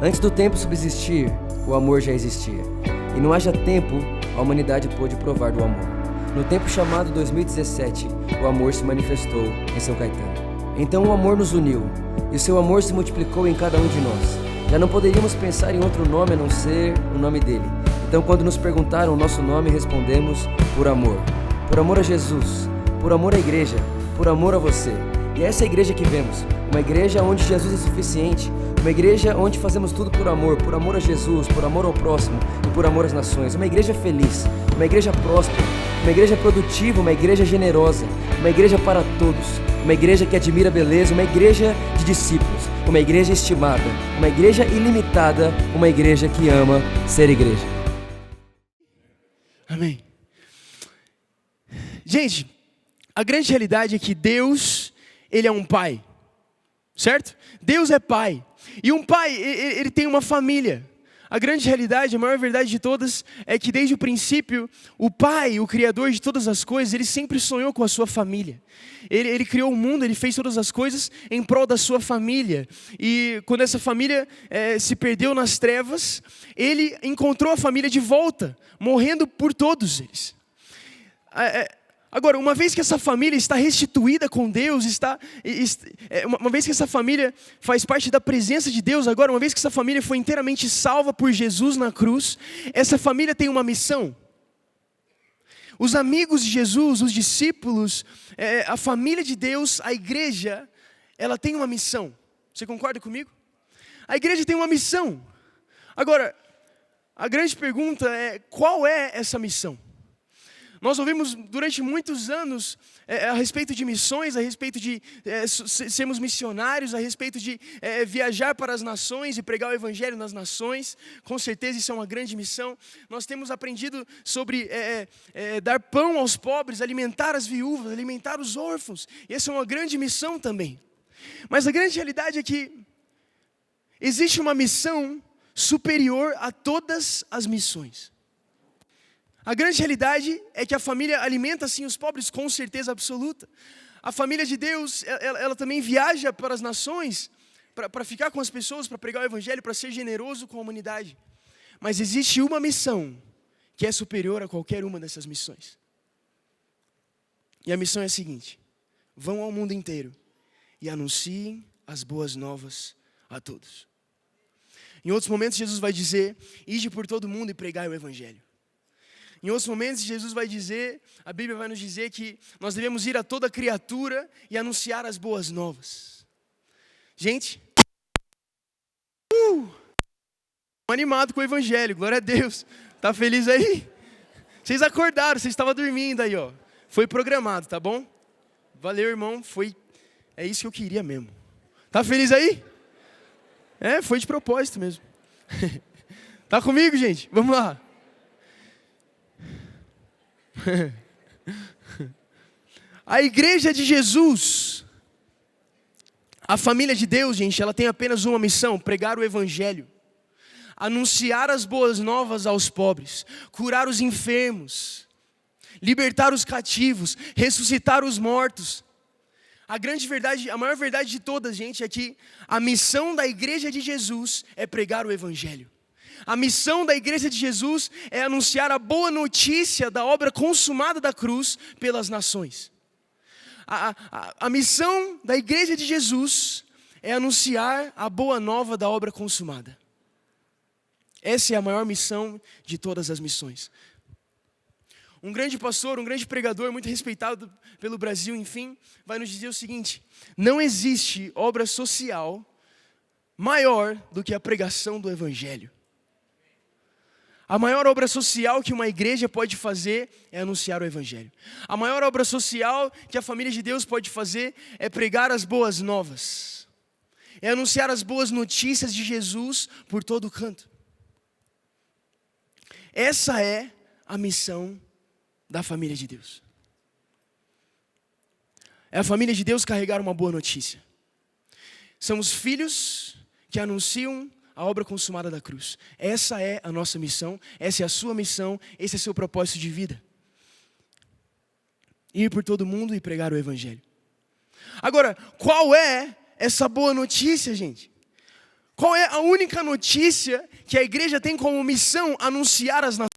Antes do tempo subsistir, o amor já existia. E não haja tempo, a humanidade pôde provar do amor. No tempo chamado 2017, o amor se manifestou em São Caetano. Então o amor nos uniu, e o seu amor se multiplicou em cada um de nós. Já não poderíamos pensar em outro nome a não ser o nome dele. Então quando nos perguntaram o nosso nome, respondemos por amor. Por amor a Jesus, por amor à igreja, por amor a você. E é essa igreja que vemos, uma igreja onde Jesus é suficiente, uma igreja onde fazemos tudo por amor a Jesus, por amor ao próximo e por amor às nações. Uma igreja feliz, uma igreja próspera, uma igreja produtiva, uma igreja generosa, uma igreja para todos, uma igreja que admira a beleza, uma igreja de discípulos, uma igreja estimada, uma igreja ilimitada, uma igreja que ama ser igreja. Amém. Gente, a grande realidade é que Deus, Ele é um pai, certo? Deus é pai. E um pai, ele tem uma família. A grande realidade, a maior verdade de todas, é que desde o princípio, o pai, o criador de todas as coisas, ele sempre sonhou com a sua família. Ele criou o mundo, ele fez todas as coisas em prol da sua família. E quando essa família se perdeu nas trevas, ele encontrou a família de volta, morrendo por todos eles. Agora, uma vez que essa família está restituída com Deus, uma vez que essa família faz parte da presença de Deus, agora, uma vez que essa família foi inteiramente salva por Jesus na cruz, essa família tem uma missão. Os amigos de Jesus, os discípulos, a família de Deus, a igreja, ela tem uma missão. Você concorda comigo? A igreja tem uma missão. Agora, a grande pergunta é, qual é essa missão? Nós ouvimos durante muitos anos a respeito de missões, a respeito de sermos missionários, a respeito de viajar para as nações e pregar o evangelho nas nações. Com certeza isso é uma grande missão. Nós temos aprendido sobre dar pão aos pobres, alimentar as viúvas, alimentar os órfãos. E essa é uma grande missão também. Mas a grande realidade é que existe uma missão superior a todas as missões. A grande realidade é que a família alimenta sim os pobres com certeza absoluta. A família de Deus, ela também viaja para as nações, para ficar com as pessoas, para pregar o evangelho, para ser generoso com a humanidade. Mas existe uma missão que é superior a qualquer uma dessas missões. E a missão é a seguinte: vão ao mundo inteiro e anunciem as boas novas a todos. Em outros momentos Jesus vai dizer, ide por todo mundo e pregai o evangelho. Em outros momentos, Jesus vai dizer, a Bíblia vai nos dizer que nós devemos ir a toda criatura e anunciar as boas novas. Gente, animado com o evangelho, glória a Deus. Tá feliz aí? Vocês acordaram, vocês estavam dormindo aí, ó. Foi programado, tá bom? Valeu, irmão, é isso que eu queria mesmo. Tá feliz aí? Foi de propósito mesmo. Tá comigo, gente? Vamos lá. A igreja de Jesus, a família de Deus, gente, ela tem apenas uma missão: pregar o evangelho, anunciar as boas novas aos pobres, curar os enfermos, libertar os cativos, ressuscitar os mortos. A grande verdade, a maior verdade de todas, gente, é que a missão da igreja de Jesus é pregar o evangelho. A missão da igreja de Jesus é anunciar a boa notícia da obra consumada da cruz pelas nações. A missão da igreja de Jesus é anunciar a boa nova da obra consumada. Essa é a maior missão de todas as missões. Um grande pastor, um grande pregador, muito respeitado pelo Brasil, enfim, vai nos dizer o seguinte: não existe obra social maior do que a pregação do evangelho. A maior obra social que uma igreja pode fazer é anunciar o evangelho. A maior obra social que a família de Deus pode fazer é pregar as boas novas. É anunciar as boas notícias de Jesus por todo canto. Essa é a missão da família de Deus. É a família de Deus carregar uma boa notícia. São os filhos que anunciam a obra consumada da cruz. Essa é a nossa missão, essa é a sua missão, esse é o seu propósito de vida. Ir por todo mundo e pregar o evangelho. Agora, qual é essa boa notícia, gente? Qual é a única notícia que a igreja tem como missão anunciar às nações?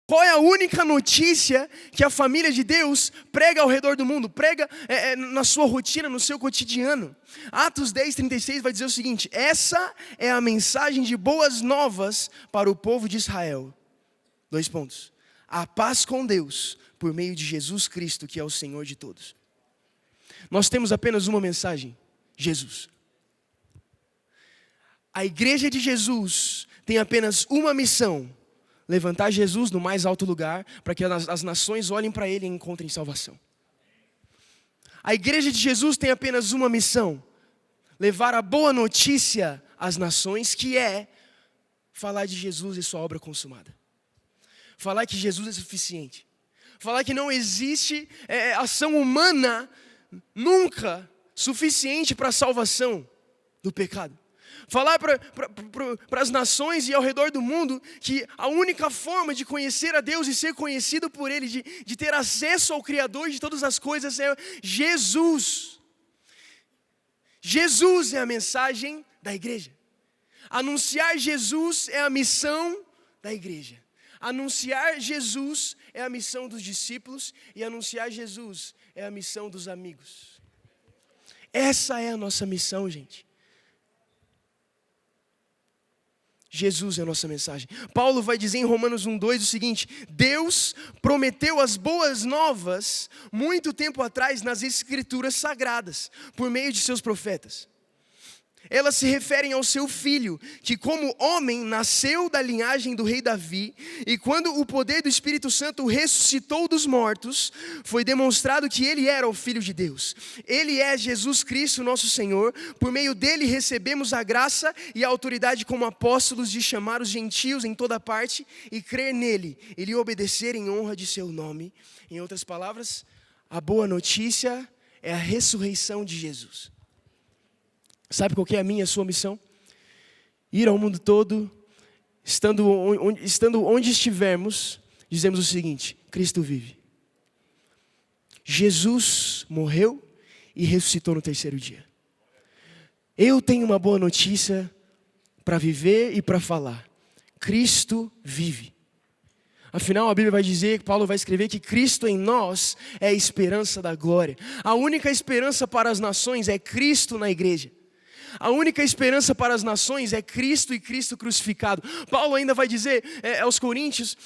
Qual é a única notícia que a família de Deus prega ao redor do mundo? Prega na sua rotina, no seu cotidiano. Atos 10:36 vai dizer o seguinte: essa é a mensagem de boas novas para o povo de Israel. 2 pontos. A paz com Deus por meio de Jesus Cristo, que é o Senhor de todos. Nós temos apenas uma mensagem: Jesus. A igreja de Jesus tem apenas uma missão: levantar Jesus no mais alto lugar, para que as nações olhem para Ele e encontrem salvação. A igreja de Jesus tem apenas uma missão: levar a boa notícia às nações, que é falar de Jesus e sua obra consumada. Falar que Jesus é suficiente. Falar que não existe ação humana nunca suficiente para a salvação do pecado. Falar para as nações e ao redor do mundo que a única forma de conhecer a Deus e ser conhecido por Ele, de ter acesso ao Criador de todas as coisas, é Jesus. Jesus é a mensagem da igreja. Anunciar Jesus é a missão da igreja. Anunciar Jesus é a missão dos discípulos, e anunciar Jesus é a missão dos amigos. Essa é a nossa missão, gente. Jesus é a nossa mensagem. Paulo vai dizer em Romanos 1:2 o seguinte: Deus prometeu as boas novas muito tempo atrás nas Escrituras Sagradas, por meio de seus profetas. Elas se referem ao seu filho, que como homem nasceu da linhagem do rei Davi, e quando o poder do Espírito Santo o ressuscitou dos mortos, foi demonstrado que ele era o Filho de Deus. Ele é Jesus Cristo, nosso Senhor. Por meio dele recebemos a graça e a autoridade como apóstolos de chamar os gentios em toda parte e crer nele, e lhe obedecer em honra de seu nome. Em outras palavras, a boa notícia é a ressurreição de Jesus. Sabe qual que é a minha e a sua missão? Ir ao mundo todo, estando onde estivermos, dizemos o seguinte: Cristo vive. Jesus morreu e ressuscitou no terceiro dia. Eu tenho uma boa notícia para viver e para falar: Cristo vive. Afinal, a Bíblia vai dizer, Paulo vai escrever, que Cristo em nós é a esperança da glória. A única esperança para as nações é Cristo na igreja. A única esperança para as nações é Cristo e Cristo crucificado. Paulo ainda vai dizer aos coríntios: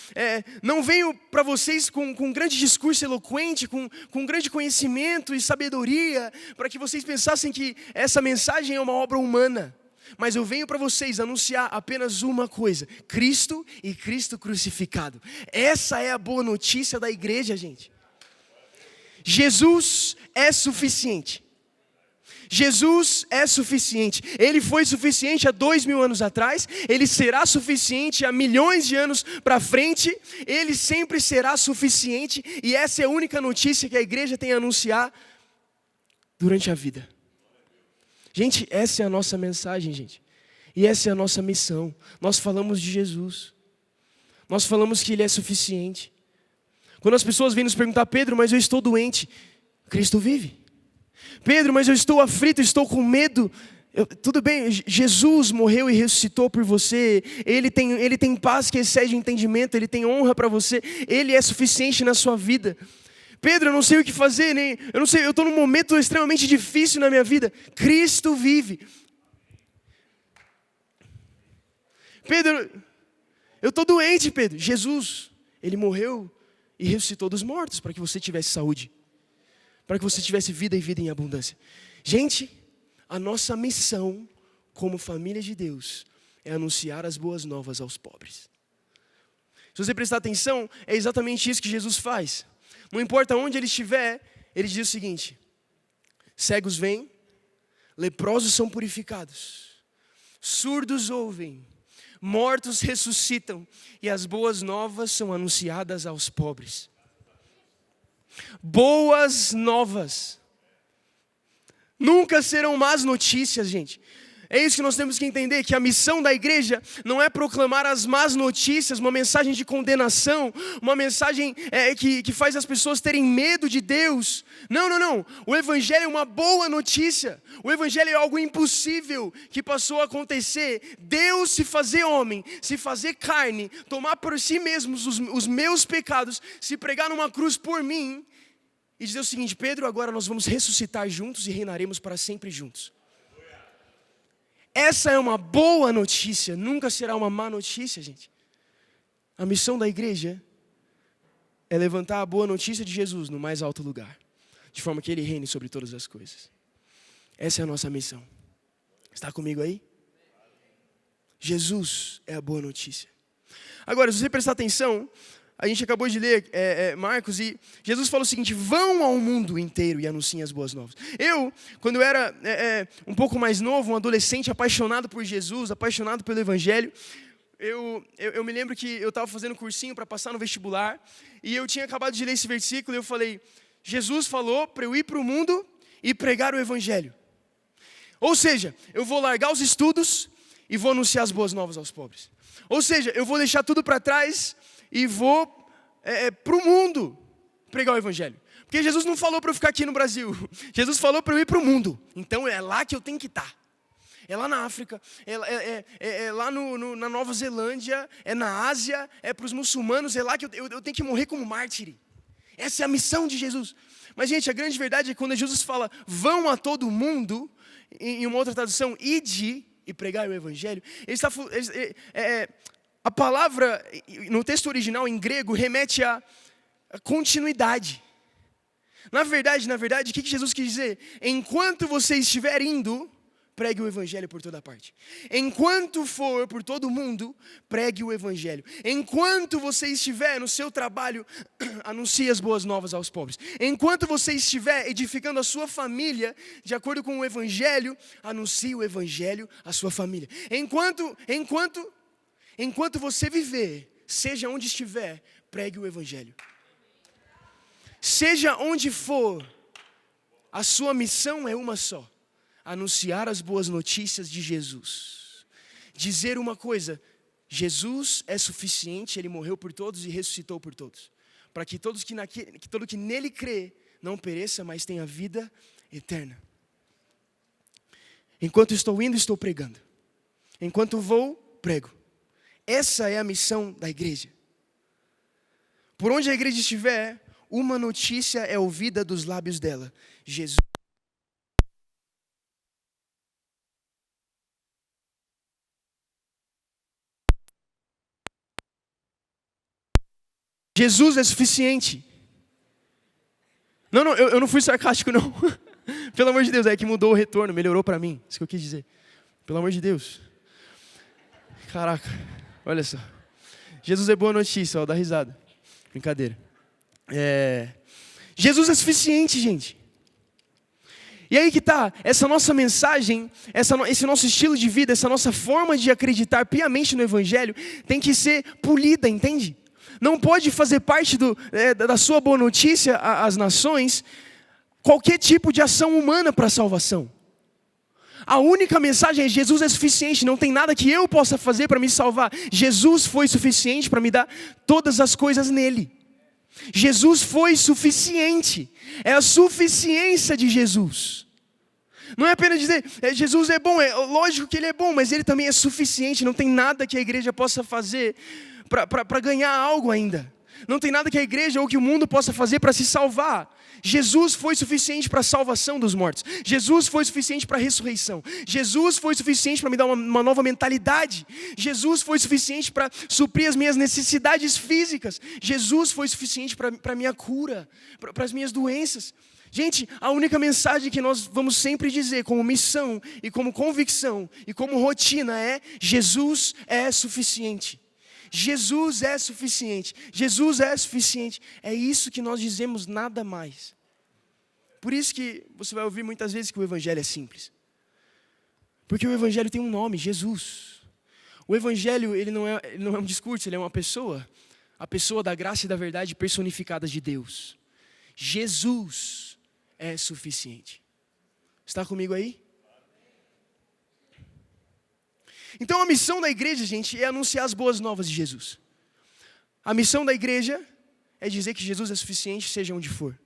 não venho para vocês com grande discurso eloquente, com grande conhecimento e sabedoria, para que vocês pensassem que essa mensagem é uma obra humana. Mas eu venho para vocês anunciar apenas uma coisa: Cristo e Cristo crucificado. Essa é a boa notícia da igreja, gente. Jesus é suficiente. Jesus é suficiente. Ele foi suficiente há 2000 anos atrás. Ele será suficiente há milhões de anos para frente. Ele sempre será suficiente. E essa é a única notícia que a igreja tem a anunciar durante a vida. Gente, essa é a nossa mensagem, gente. E essa é a nossa missão. Nós falamos de Jesus. Nós falamos que Ele é suficiente. Quando as pessoas vêm nos perguntar: Pedro, mas eu estou doente. Cristo vive. Pedro, mas eu estou aflito, estou com medo. Tudo bem, Jesus morreu e ressuscitou por você. Ele tem paz que excede o entendimento. Ele tem honra para você. Ele é suficiente na sua vida. Pedro, eu não sei o que fazer, eu não sei, eu estou num momento extremamente difícil na minha vida. Cristo vive. Pedro, eu estou doente, Pedro. Jesus, Ele morreu e ressuscitou dos mortos para que você tivesse saúde, para que você tivesse vida e vida em abundância. Gente, a nossa missão como família de Deus é anunciar as boas novas aos pobres. Se você prestar atenção, é exatamente isso que Jesus faz. Não importa onde Ele estiver, Ele diz o seguinte: cegos vêm, leprosos são purificados, surdos ouvem, mortos ressuscitam, e as boas novas são anunciadas aos pobres. Boas novas. Nunca serão más notícias, gente. É isso que nós temos que entender, que a missão da igreja não é proclamar as más notícias, uma mensagem de condenação, uma mensagem que faz as pessoas terem medo de Deus. Não. O evangelho é uma boa notícia. O evangelho é algo impossível que passou a acontecer. Deus se fazer homem, se fazer carne, tomar por si mesmo os meus pecados, se pregar numa cruz por mim e dizer o seguinte: Pedro, agora nós vamos ressuscitar juntos e reinaremos para sempre juntos. Essa é uma boa notícia, nunca será uma má notícia, gente. A missão da igreja é levantar a boa notícia de Jesus no mais alto lugar, de forma que Ele reine sobre todas as coisas. Essa é a nossa missão. Está comigo aí? Jesus é a boa notícia. Agora, se você prestar atenção, a gente acabou de ler Marcos e Jesus falou o seguinte: vão ao mundo inteiro e anunciem as boas novas. Quando eu era um pouco mais novo, um adolescente apaixonado por Jesus, apaixonado pelo Evangelho, eu me lembro que eu estava fazendo cursinho para passar no vestibular e eu tinha acabado de ler esse versículo e eu falei: Jesus falou para eu ir para o mundo e pregar o Evangelho. Ou seja, eu vou largar os estudos e vou anunciar as boas novas aos pobres. Ou seja, eu vou deixar tudo para trás e vou para o mundo pregar o Evangelho. Porque Jesus não falou para eu ficar aqui no Brasil. Jesus falou para eu ir para o mundo. Então é lá que eu tenho que estar. É lá na África, é lá na Nova Zelândia, é na Ásia, é para os muçulmanos, é lá que eu tenho que morrer como mártir. Essa é a missão de Jesus. Mas, gente, a grande verdade é que quando Jesus fala, vão a todo mundo, em uma outra tradução, ide e pregar o Evangelho, a palavra, no texto original em grego, remete a continuidade. Na verdade, o que Jesus quis dizer? Enquanto você estiver indo, pregue o Evangelho por toda parte. Enquanto for por todo mundo, pregue o Evangelho. Enquanto você estiver no seu trabalho, anuncie as boas novas aos pobres. Enquanto você estiver edificando a sua família, de acordo com o Evangelho, anuncie o Evangelho à sua família. Enquanto você viver, seja onde estiver, pregue o Evangelho. Seja onde for, a sua missão é uma só: anunciar as boas notícias de Jesus. Dizer uma coisa: Jesus é suficiente, Ele morreu por todos e ressuscitou por todos, para que todo que nele crê não pereça, mas tenha vida eterna. Enquanto estou indo, estou pregando. Enquanto vou, prego. Essa é a missão da igreja. Por onde a igreja estiver, uma notícia é ouvida dos lábios dela: Jesus é suficiente. Não, eu não fui sarcástico, não. Pelo amor de Deus, é que mudou o retorno, melhorou para mim. Isso que eu quis dizer. Pelo amor de Deus. Caraca, olha só. Jesus é boa notícia, ó, dá risada. Brincadeira. Jesus é suficiente, gente. E aí que tá, essa nossa mensagem, esse nosso estilo de vida, essa nossa forma de acreditar piamente no Evangelho, tem que ser polida, entende? Não pode fazer parte da sua boa notícia às nações qualquer tipo de ação humana para a salvação. A única mensagem é: Jesus é suficiente, não tem nada que eu possa fazer para me salvar. Jesus foi suficiente para me dar todas as coisas nele. Jesus foi suficiente, é a suficiência de Jesus. Não é apenas dizer, Jesus é bom, lógico que Ele é bom, mas Ele também é suficiente, não tem nada que a igreja possa fazer para ganhar algo ainda. Não tem nada que a igreja ou que o mundo possa fazer para se salvar. Jesus foi suficiente para a salvação dos mortos. Jesus foi suficiente para a ressurreição. Jesus foi suficiente para me dar uma nova mentalidade. Jesus foi suficiente para suprir as minhas necessidades físicas. Jesus foi suficiente para a minha cura, para as minhas doenças. Gente, a única mensagem que nós vamos sempre dizer como missão e como convicção e como rotina é: Jesus é suficiente. Jesus é suficiente. Jesus é suficiente. É isso que nós dizemos, nada mais. Por isso que você vai ouvir muitas vezes que o Evangelho é simples. Porque o Evangelho tem um nome: Jesus. O Evangelho, ele não é um discurso, ele é uma pessoa. A pessoa da graça e da verdade personificadas de Deus. Jesus é suficiente. Está comigo aí? Então a missão da igreja, gente, é anunciar as boas novas de Jesus. A missão da igreja é dizer que Jesus é suficiente, seja onde for.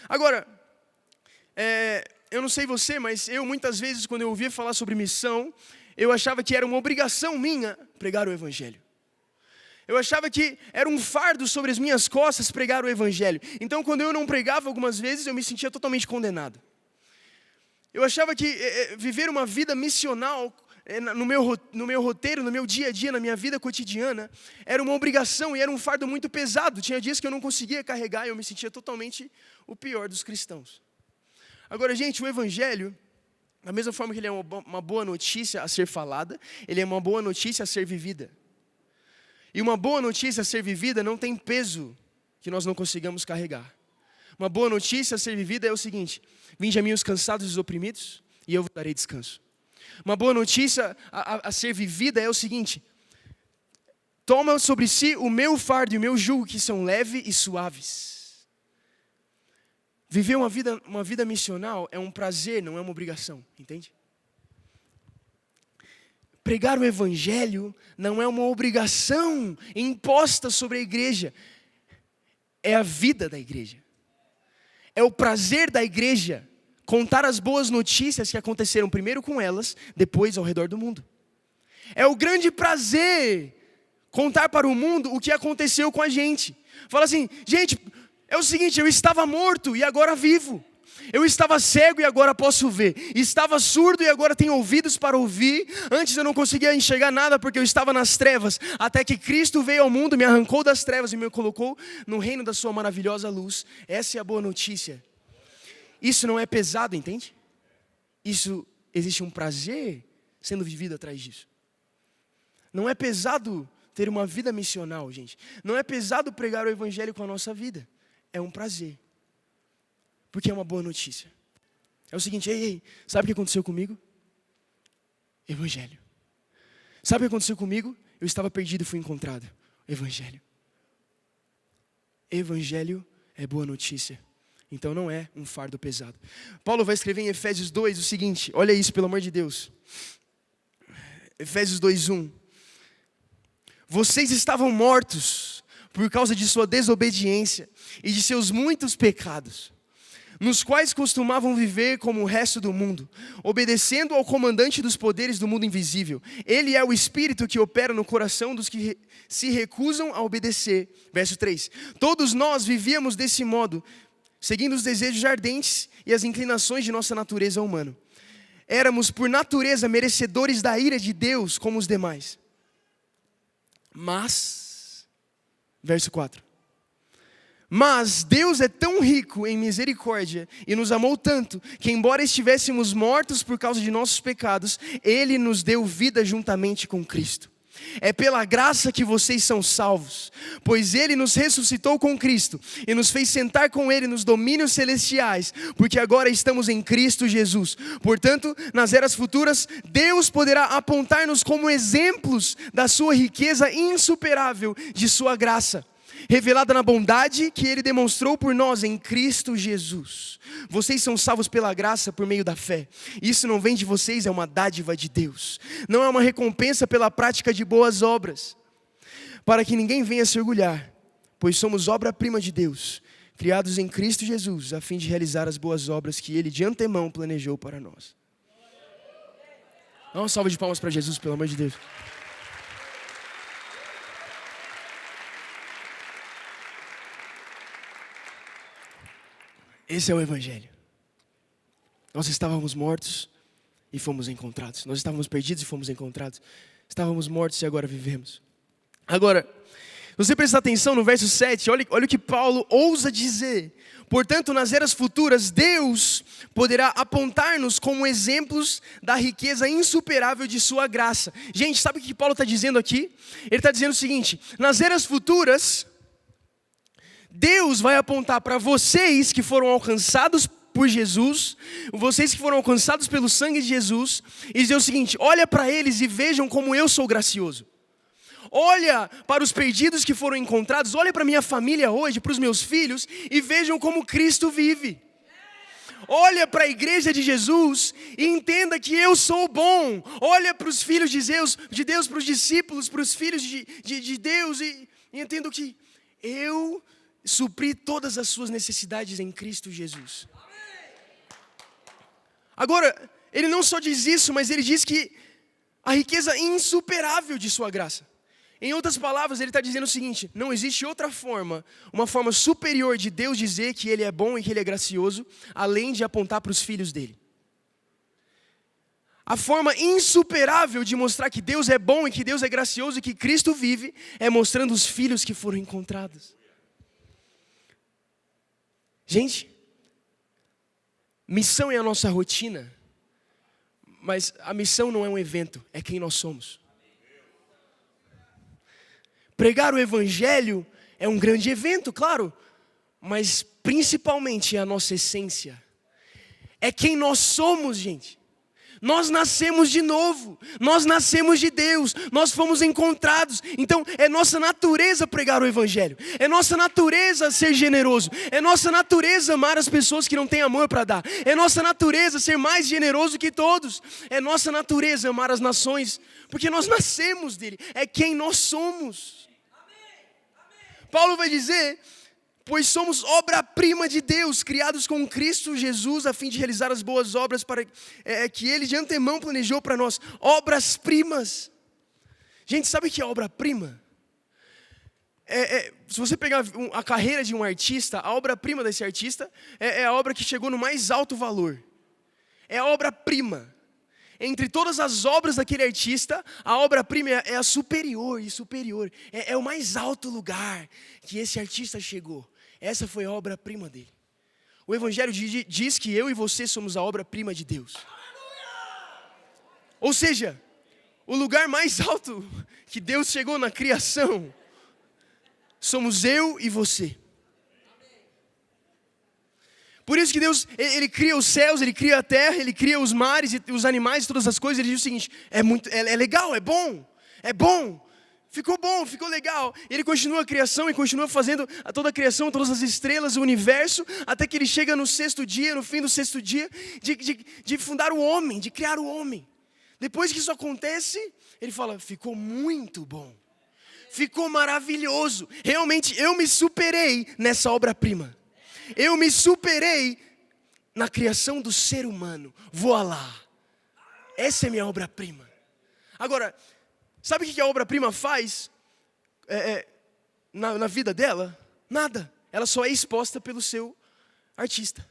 Agora, eu não sei você, mas eu muitas vezes, quando eu ouvia falar sobre missão, eu achava que era uma obrigação minha pregar o Evangelho. Eu achava que era um fardo sobre as minhas costas pregar o Evangelho. Então, quando eu não pregava algumas vezes, eu me sentia totalmente condenado. Eu achava que viver uma vida missional no meu roteiro, no meu dia a dia, na minha vida cotidiana, era uma obrigação e era um fardo muito pesado. Tinha dias que eu não conseguia carregar e eu me sentia totalmente o pior dos cristãos. Agora, gente, o Evangelho, da mesma forma que ele é uma boa notícia a ser falada, ele é uma boa notícia a ser vivida. E uma boa notícia a ser vivida não tem peso que nós não consigamos carregar. Uma boa notícia a ser vivida é o seguinte: vinde a mim os cansados e os oprimidos, e eu vos darei descanso. Uma boa notícia a ser vivida é o seguinte: toma sobre si o meu fardo e o meu jugo, que são leves e suaves. Viver uma vida missional é um prazer, não é uma obrigação, entende? Pregar o Evangelho não é uma obrigação imposta sobre a igreja, é a vida da igreja. É o prazer da igreja contar as boas notícias que aconteceram primeiro com elas, depois ao redor do mundo. É o grande prazer contar para o mundo o que aconteceu com a gente. Fala assim: gente, é o seguinte, eu estava morto e agora vivo. Eu estava cego e agora posso ver. Estava surdo e agora tenho ouvidos para ouvir. Antes eu não conseguia enxergar nada porque eu estava nas trevas. Até que Cristo veio ao mundo, me arrancou das trevas e me colocou no reino da sua maravilhosa luz. Essa é a boa notícia. Isso não é pesado, entende? Isso, existe um prazer sendo vivido atrás disso. Não é pesado ter uma vida missional, gente. Não é pesado pregar o Evangelho com a nossa vida. É um prazer. Porque é uma boa notícia. É o seguinte: ei, sabe o que aconteceu comigo? Evangelho. Sabe o que aconteceu comigo? Eu estava perdido e fui encontrado. Evangelho. Evangelho é boa notícia. Então não é um fardo pesado. Paulo vai escrever em Efésios 2 o seguinte, olha isso, pelo amor de Deus. Efésios 2:1. Vocês estavam mortos por causa de sua desobediência e de seus muitos pecados, nos quais costumavam viver como o resto do mundo, obedecendo ao comandante dos poderes do mundo invisível. Ele é o Espírito que opera no coração dos que se recusam a obedecer. Verso 3. Todos nós vivíamos desse modo, seguindo os desejos ardentes e as inclinações de nossa natureza humana. Éramos, por natureza, merecedores da ira de Deus como os demais. Mas, verso 4. Mas Deus é tão rico em misericórdia e nos amou tanto, que embora estivéssemos mortos por causa de nossos pecados, Ele nos deu vida juntamente com Cristo. É pela graça que vocês são salvos, pois Ele nos ressuscitou com Cristo e nos fez sentar com Ele nos domínios celestiais, porque agora estamos em Cristo Jesus. Portanto, nas eras futuras, Deus poderá apontar-nos como exemplos da sua riqueza insuperável de sua graça, revelada na bondade que Ele demonstrou por nós em Cristo Jesus. Vocês são salvos pela graça por meio da fé. Isso não vem de vocês, é uma dádiva de Deus. Não é uma recompensa pela prática de boas obras, para que ninguém venha se orgulhar, pois somos obra-prima de Deus, criados em Cristo Jesus, a fim de realizar as boas obras que Ele de antemão planejou para nós. Dá uma salva de palmas para Jesus, pelo amor de Deus. Esse é o Evangelho. Nós estávamos mortos e fomos encontrados. Nós estávamos perdidos e fomos encontrados. Estávamos mortos e agora vivemos. Agora, se você prestar atenção no verso 7, olha o que Paulo ousa dizer. Portanto, nas eras futuras, Deus poderá apontar-nos como exemplos da riqueza insuperável de sua graça. Gente, sabe o que Paulo está dizendo aqui? Ele está dizendo o seguinte: nas eras futuras, Deus vai apontar para vocês que foram alcançados por Jesus, vocês que foram alcançados pelo sangue de Jesus, e dizer o seguinte: olha para eles e vejam como eu sou gracioso. Olha para os perdidos que foram encontrados, olha para minha família hoje, para os meus filhos, e vejam como Cristo vive. olha para a igreja de Jesus e entenda que eu sou bom. Olha para os filhos de Deus, para os discípulos, para os filhos de Deus e entenda que eu supri todas as suas necessidades em Cristo Jesus. Agora, ele não só diz isso, mas ele diz que a riqueza insuperável de sua graça. Em outras palavras, ele está dizendo o seguinte: não existe outra forma, uma forma superior de Deus dizer que Ele é bom e que Ele é gracioso, além de apontar para os filhos dele. A forma insuperável de mostrar que Deus é bom e que Deus é gracioso e que Cristo vive, é mostrando os filhos que foram encontrados. Gente, missão é a nossa rotina, mas a missão não é um evento, é quem nós somos. Pregar o evangelho é um grande evento, claro, mas principalmente é a nossa essência. É quem nós somos, gente. Nós nascemos de novo, nós nascemos de Deus, nós fomos encontrados. Então é nossa natureza pregar o evangelho, é nossa natureza ser generoso, é nossa natureza amar as pessoas que não têm amor para dar, é nossa natureza ser mais generoso que todos, é nossa natureza amar as nações, porque nós nascemos dele, é quem nós somos. Paulo vai dizer: pois somos obra-prima de Deus, criados com Cristo Jesus, a fim de realizar as boas obras para que Ele de antemão planejou para nós. Obras-primas. Gente, sabe o que é obra-prima? Se você pegar a carreira de um artista, a obra-prima desse artista é a obra que chegou no mais alto valor. É a obra-prima. Entre todas as obras daquele artista, a obra-prima é a superior e superior. É o mais alto lugar que esse artista chegou. Essa foi a obra-prima dele. O Evangelho diz que eu e você somos a obra-prima de Deus. Ou seja, o lugar mais alto que Deus chegou na criação, somos eu e você. Por isso que Deus, Ele cria os céus, Ele cria a terra, Ele cria os mares, e os animais, todas as coisas. Ele diz o seguinte: é legal, é bom, ficou legal. Ele continua a criação e continua fazendo toda a criação, todas as estrelas, o universo, até que Ele chega no sexto dia, no fim do sexto dia, de fundar o homem, de criar o homem. Depois que isso acontece, Ele fala: ficou muito bom, ficou maravilhoso. Realmente eu me superei nessa obra-prima. Eu me superei na criação do ser humano. Voa lá. Essa é minha obra-prima. Agora, sabe o que a obra-prima faz na vida dela? Nada. Ela só é exposta pelo seu artista.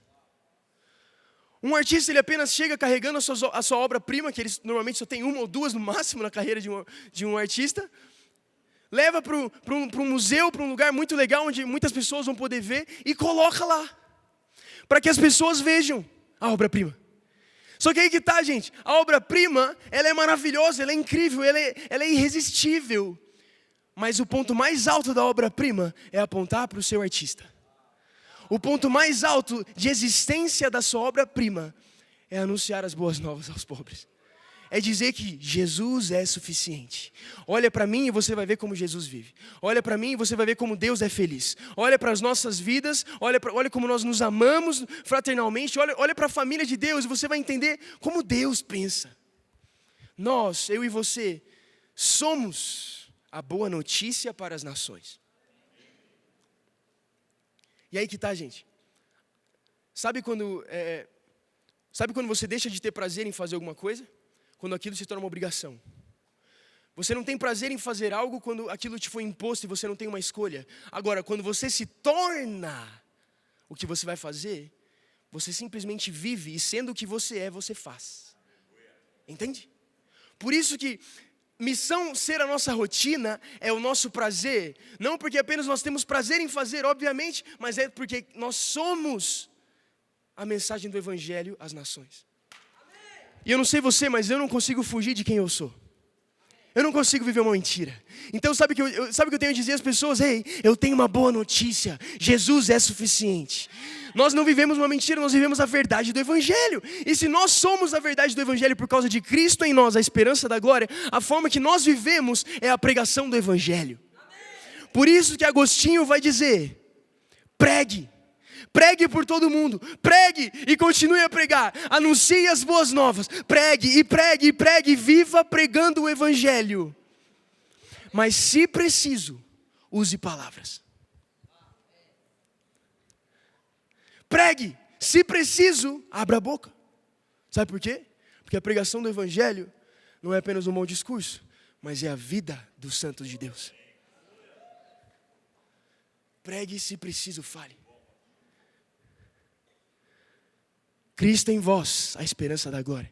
Um artista, ele apenas chega carregando a sua obra-prima, que ele normalmente só tem uma ou duas no máximo na carreira de um artista. Leva para um museu, para um lugar muito legal, onde muitas pessoas vão poder ver, e coloca lá, para que as pessoas vejam a obra-prima. Só que aí que está, gente, a obra-prima, ela é maravilhosa, ela é incrível, ela é irresistível. Mas o ponto mais alto da obra-prima é apontar para o seu artista. O ponto mais alto de existência da sua obra-prima é anunciar as boas novas aos pobres. É dizer que Jesus é suficiente. Olha para mim e você vai ver como Jesus vive. Olha para mim e você vai ver como Deus é feliz. Olha para as nossas vidas, olha como nós nos amamos fraternalmente. Olha para a família de Deus e você vai entender como Deus pensa. Nós, eu e você, somos a boa notícia para as nações. E aí que está, gente. Sabe quando você deixa de ter prazer em fazer alguma coisa? Quando aquilo se torna uma obrigação. Você não tem prazer em fazer algo quando aquilo te foi imposto e você não tem uma escolha. Agora, quando você se torna o que você vai fazer, você simplesmente vive e sendo o que você é, você faz. Entende? Por isso que missão ser a nossa rotina é o nosso prazer. Não porque apenas nós temos prazer em fazer, obviamente, mas é porque nós somos a mensagem do Evangelho às nações. E eu não sei você, mas eu não consigo fugir de quem eu sou. Eu não consigo viver uma mentira. Então sabe o que eu tenho a dizer às pessoas? Ei, eu tenho uma boa notícia. Jesus é suficiente. Nós não vivemos uma mentira, nós vivemos a verdade do Evangelho. E se nós somos a verdade do Evangelho por causa de Cristo em nós, a esperança da glória, a forma que nós vivemos é a pregação do Evangelho. Por isso que Agostinho vai dizer: pregue. Pregue por todo mundo, pregue e continue a pregar, anuncie as boas novas, pregue e pregue e pregue, viva pregando o evangelho. Mas se preciso, use palavras. Pregue, se preciso, abra a boca. Sabe por quê? Porque a pregação do evangelho não é apenas um bom discurso, mas é a vida dos santos de Deus. Pregue e se preciso, fale. Cristo em vós, a esperança da glória.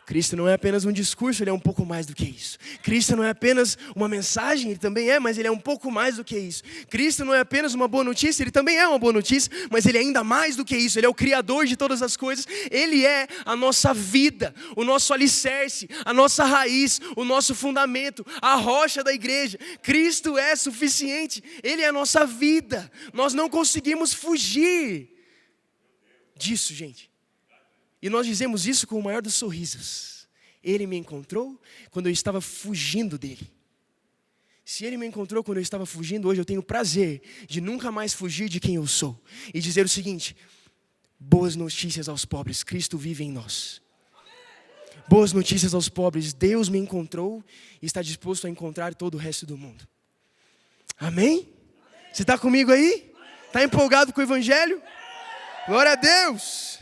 Cristo não é apenas um discurso, Ele é um pouco mais do que isso. Cristo não é apenas uma mensagem, Ele também é, mas Ele é um pouco mais do que isso. Cristo não é apenas uma boa notícia, Ele também é uma boa notícia, mas Ele é ainda mais do que isso. Ele é o Criador de todas as coisas, Ele é a nossa vida, o nosso alicerce, a nossa raiz, o nosso fundamento, a rocha da igreja. Cristo é suficiente, Ele é a nossa vida. Nós não conseguimos fugir disso, gente. E nós dizemos isso com o maior dos sorrisos. Ele me encontrou quando eu estava fugindo dele. Se Ele me encontrou quando eu estava fugindo, hoje eu tenho o prazer de nunca mais fugir de quem eu sou. E dizer o seguinte: boas notícias aos pobres, Cristo vive em nós. Boas notícias aos pobres, Deus me encontrou e está disposto a encontrar todo o resto do mundo. Amém? Você está comigo aí? Está empolgado com o evangelho? Glória a Deus!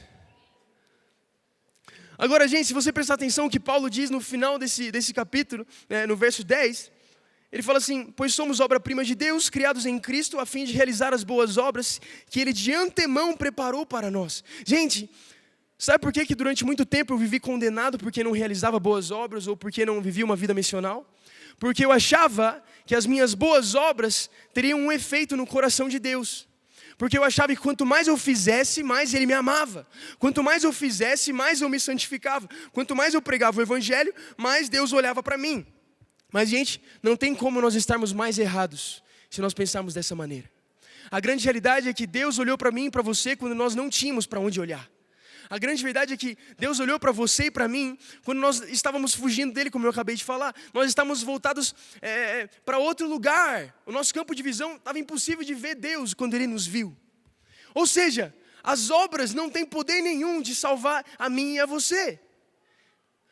Agora, gente, se você prestar atenção no que Paulo diz no final desse capítulo, no verso 10, ele fala assim: pois somos obra-prima de Deus, criados em Cristo, a fim de realizar as boas obras que Ele de antemão preparou para nós. Gente, sabe por que durante muito tempo eu vivi condenado porque não realizava boas obras ou porque não vivia uma vida missional? Porque eu achava que as minhas boas obras teriam um efeito no coração de Deus. Porque eu achava que quanto mais eu fizesse, mais Ele me amava. Quanto mais eu fizesse, mais eu me santificava. Quanto mais eu pregava o evangelho, mais Deus olhava para mim. Mas, gente, não tem como nós estarmos mais errados se nós pensarmos dessa maneira. A grande realidade é que Deus olhou para mim e para você quando nós não tínhamos para onde olhar. A grande verdade é que Deus olhou para você e para mim quando nós estávamos fugindo dele, como eu acabei de falar. Nós estávamos voltados para outro lugar. O nosso campo de visão estava impossível de ver Deus quando Ele nos viu. Ou seja, as obras não têm poder nenhum de salvar a mim e a você.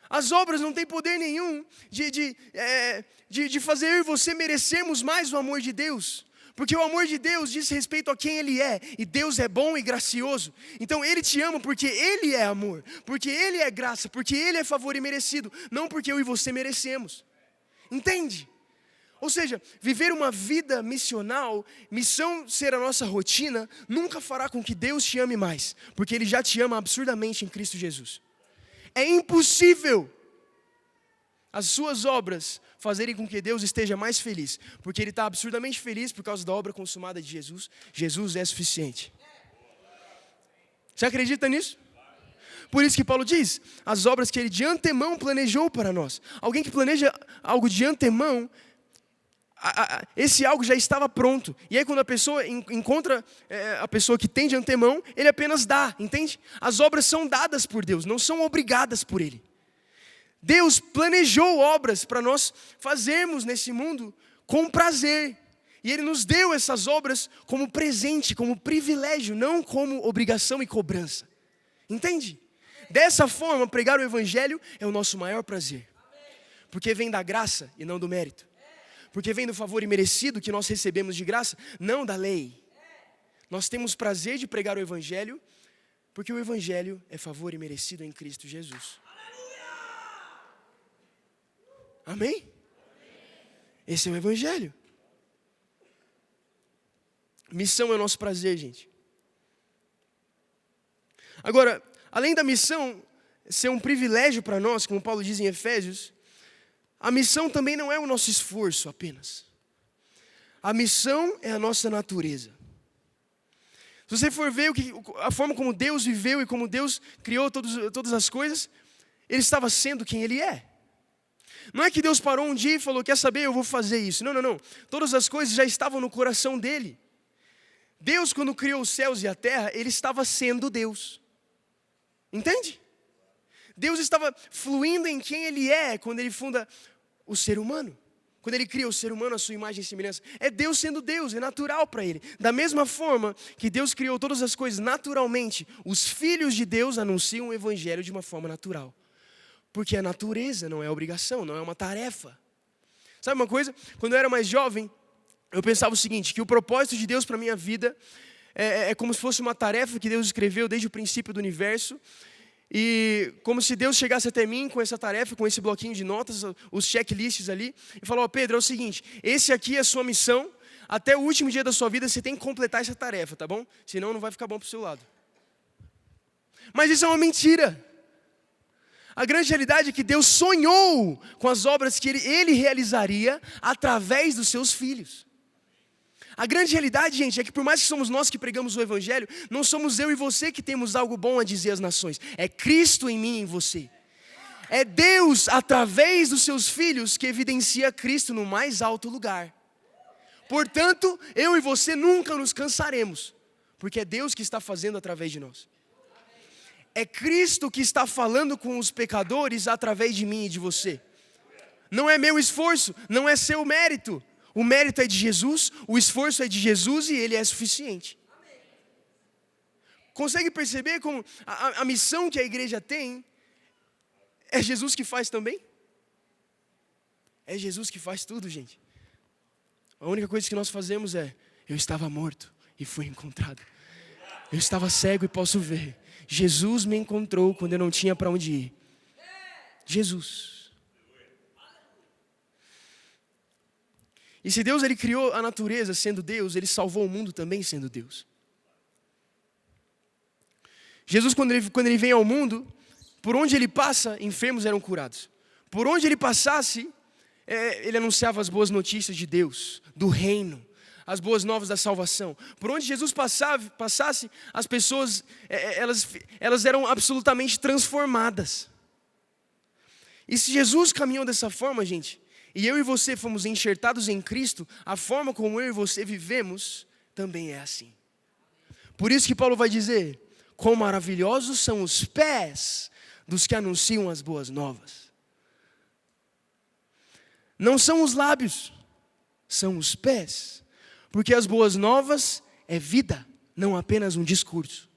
As obras não têm poder nenhum de fazer eu e você merecermos mais o amor de Deus. Porque o amor de Deus diz respeito a quem Ele é. E Deus é bom e gracioso. Então Ele te ama porque Ele é amor. Porque Ele é graça. Porque Ele é favor imerecido. Não porque eu e você merecemos. Entende? Ou seja, viver uma vida missional, missão ser a nossa rotina, nunca fará com que Deus te ame mais. Porque Ele já te ama absurdamente em Cristo Jesus. É impossível as suas obras fazerem com que Deus esteja mais feliz, porque Ele está absurdamente feliz por causa da obra consumada de Jesus. Jesus é suficiente. Você acredita nisso? Por isso que Paulo diz, as obras que Ele de antemão planejou para nós. Alguém que planeja algo de antemão, esse algo já estava pronto. E aí quando a pessoa encontra a pessoa que tem de antemão, ele apenas dá, entende? As obras são dadas por Deus, não são obrigadas por Ele. Deus planejou obras para nós fazermos nesse mundo com prazer. E Ele nos deu essas obras como presente, como privilégio, não como obrigação e cobrança. Entende? Dessa forma, pregar o evangelho é o nosso maior prazer. Porque vem da graça e não do mérito. Porque vem do favor imerecido que nós recebemos de graça, não da lei. Nós temos prazer de pregar o evangelho, porque o evangelho é favor imerecido em Cristo Jesus. Amém? Esse é o evangelho. Missão é o nosso prazer, gente. Agora, além da missão ser um privilégio para nós, como Paulo diz em Efésios, a missão também não é o nosso esforço apenas. A missão é a nossa natureza. Se você for ver a forma como Deus viveu e como Deus criou todas as coisas, Ele estava sendo quem Ele é. Não é que Deus parou um dia e falou, quer saber, eu vou fazer isso. Não. Todas as coisas já estavam no coração dEle. Deus, quando criou os céus e a terra, Ele estava sendo Deus. Entende? Deus estava fluindo em quem Ele é quando Ele funda o ser humano. Quando Ele cria o ser humano à sua imagem e semelhança, é Deus sendo Deus, é natural para Ele. Da mesma forma que Deus criou todas as coisas naturalmente, os filhos de Deus anunciam o Evangelho de uma forma natural. Porque é natureza, não é obrigação, não é uma tarefa. Sabe uma coisa? Quando eu era mais jovem, eu pensava o seguinte, que o propósito de Deus para a minha vida é como se fosse uma tarefa que Deus escreveu desde o princípio do universo. E como se Deus chegasse até mim com essa tarefa, com esse bloquinho de notas, os checklists ali, e falou, Pedro, é o seguinte, esse aqui é a sua missão, até o último dia da sua vida você tem que completar essa tarefa, tá bom? Senão não vai ficar bom pro seu lado. Mas isso é uma mentira. A grande realidade é que Deus sonhou com as obras que Ele realizaria através dos seus filhos. A grande realidade, gente, é que por mais que somos nós que pregamos o Evangelho, não somos eu e você que temos algo bom a dizer às nações. É Cristo em mim e em você. É Deus, através dos seus filhos, que evidencia Cristo no mais alto lugar. Portanto, eu e você nunca nos cansaremos, porque é Deus que está fazendo através de nós. É Cristo que está falando com os pecadores através de mim e de você. Não é meu esforço, não é seu mérito. O mérito é de Jesus, o esforço é de Jesus e Ele é suficiente. Consegue perceber como a missão que a igreja tem é Jesus que faz também? É Jesus que faz tudo, gente. A única coisa que nós fazemos é, eu estava morto e fui encontrado. Eu estava cego e posso ver. Jesus me encontrou quando eu não tinha para onde ir. Jesus. E se Deus ele criou a natureza sendo Deus, Ele salvou o mundo também sendo Deus. Jesus, quando ele vem ao mundo, por onde Ele passa, enfermos eram curados. Por onde Ele passasse, Ele anunciava as boas notícias de Deus, do reino, as boas novas da salvação. Por onde Jesus passasse, as pessoas, elas eram absolutamente transformadas. E se Jesus caminhou dessa forma, gente, e eu e você fomos enxertados em Cristo, a forma como eu e você vivemos também é assim. Por isso que Paulo vai dizer, quão maravilhosos são os pés dos que anunciam as boas novas. Não são os lábios, são os pés. Porque as boas novas é vida, não apenas um discurso.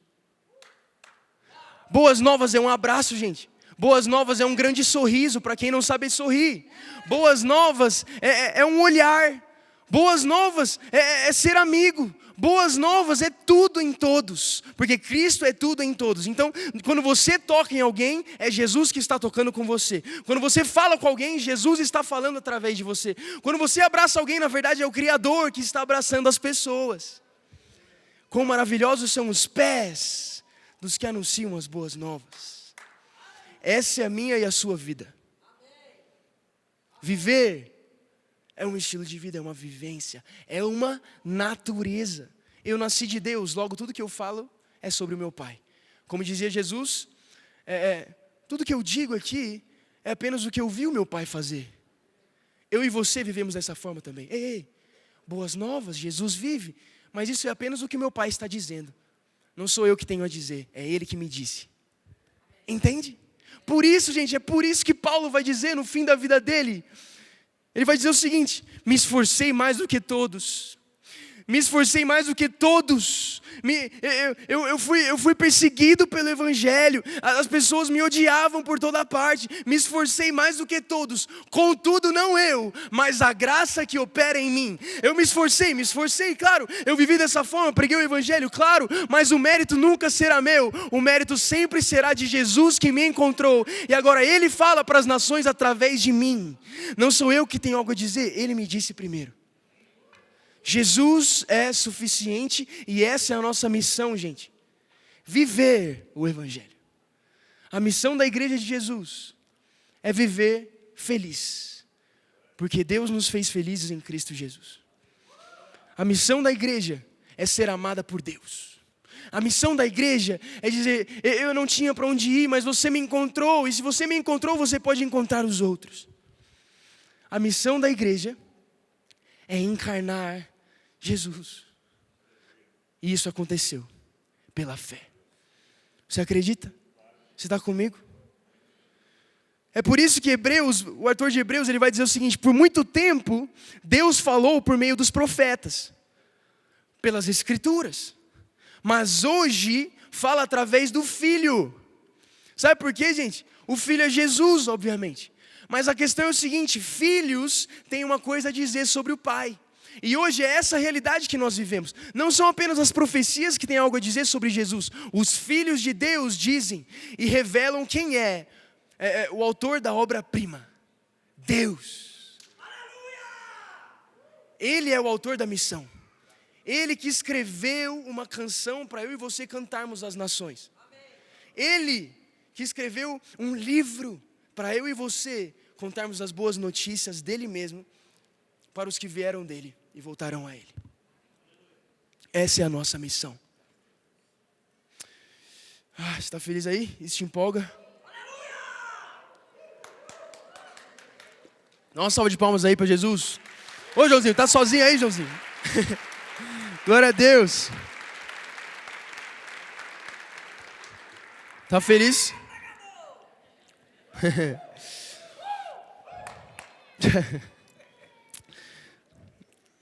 Boas novas é um abraço, gente. Boas novas é um grande sorriso para quem não sabe sorrir. Boas novas é um olhar. Boas novas é ser amigo. Boas novas é tudo em todos, porque Cristo é tudo em todos. Então, quando você toca em alguém, é Jesus que está tocando com você. Quando você fala com alguém, Jesus está falando através de você. Quando você abraça alguém, na verdade é o Criador que está abraçando as pessoas. Quão maravilhosos são os pés dos que anunciam as boas novas. Essa é a minha e a sua vida. Viver é um estilo de vida, é uma vivência, é uma natureza. Eu nasci de Deus, logo tudo que eu falo é sobre o meu Pai. Como dizia Jesus, tudo que eu digo aqui é apenas o que eu vi o meu Pai fazer. Eu e você vivemos dessa forma também. Ei, boas novas, Jesus vive, mas isso é apenas o que meu Pai está dizendo. Não sou eu que tenho a dizer, é Ele que me disse. Entende? Por isso, gente, é por isso que Paulo vai dizer no fim da vida dele, ele vai dizer o seguinte, me esforcei mais do que todos, me esforcei mais do que todos, eu fui perseguido pelo Evangelho, as pessoas me odiavam por toda parte, me esforcei mais do que todos, contudo não eu, mas a graça que opera em mim. Eu me esforcei, claro, eu vivi dessa forma, preguei o Evangelho, claro, mas o mérito nunca será meu, o mérito sempre será de Jesus que me encontrou, e agora Ele fala para as nações através de mim, não sou eu que tenho algo a dizer, Ele me disse primeiro. Jesus é suficiente e essa é a nossa missão, gente. Viver o Evangelho. A missão da igreja de Jesus é viver feliz, porque Deus nos fez felizes em Cristo Jesus. A missão da igreja é ser amada por Deus. A missão da igreja é dizer, eu não tinha para onde ir, mas você me encontrou, e se você me encontrou, você pode encontrar os outros. A missão da igreja é encarnar Jesus. E isso aconteceu pela fé. Você acredita? Você está comigo? É por isso que o autor de Hebreus, ele vai dizer o seguinte: por muito tempo, Deus falou por meio dos profetas, pelas Escrituras. Mas hoje, fala através do Filho. Sabe por quê, gente? O Filho é Jesus, obviamente. Mas a questão é o seguinte: filhos têm uma coisa a dizer sobre o Pai. E hoje é essa realidade que nós vivemos. Não são apenas as profecias que têm algo a dizer sobre Jesus. Os filhos de Deus dizem e revelam quem é o autor da obra-prima. Deus. Ele é o autor da missão. Ele que escreveu uma canção para eu e você cantarmos às nações. Ele que escreveu um livro para eu e você contarmos as boas notícias dele mesmo para os que vieram dele e voltarão a ele. Essa é a nossa missão. Você está feliz aí? Isso te empolga? Dá uma salva de palmas aí para Jesus. Ô Joãozinho, tá sozinho aí, Joãozinho? Glória a Deus. Tá feliz?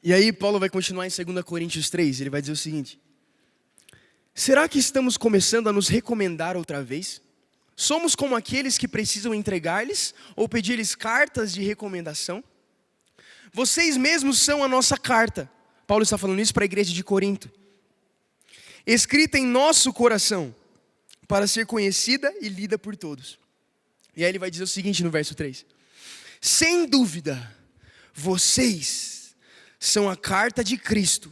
E aí Paulo vai continuar em 2 Coríntios 3, ele vai dizer o seguinte: será que estamos começando a nos recomendar outra vez? Somos como aqueles que precisam entregar-lhes ou pedir-lhes cartas de recomendação? Vocês mesmos são a nossa carta. Paulo está falando isso para a igreja de Corinto, escrita em nosso coração, para ser conhecida e lida por todos. E aí ele vai dizer o seguinte no verso 3: sem dúvida, vocês são a carta de Cristo,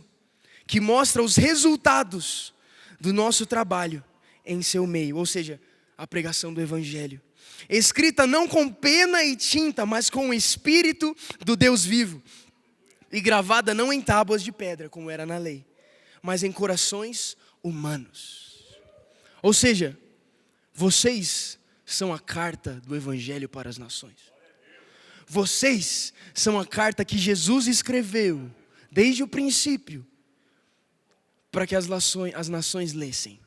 que mostra os resultados do nosso trabalho em seu meio, ou seja, a pregação do Evangelho, escrita não com pena e tinta, mas com o Espírito do Deus vivo, e gravada não em tábuas de pedra, como era na lei, mas em corações humanos. Ou seja, vocês são a carta do Evangelho para as nações. Vocês são a carta que Jesus escreveu desde o princípio para que as nações lessem.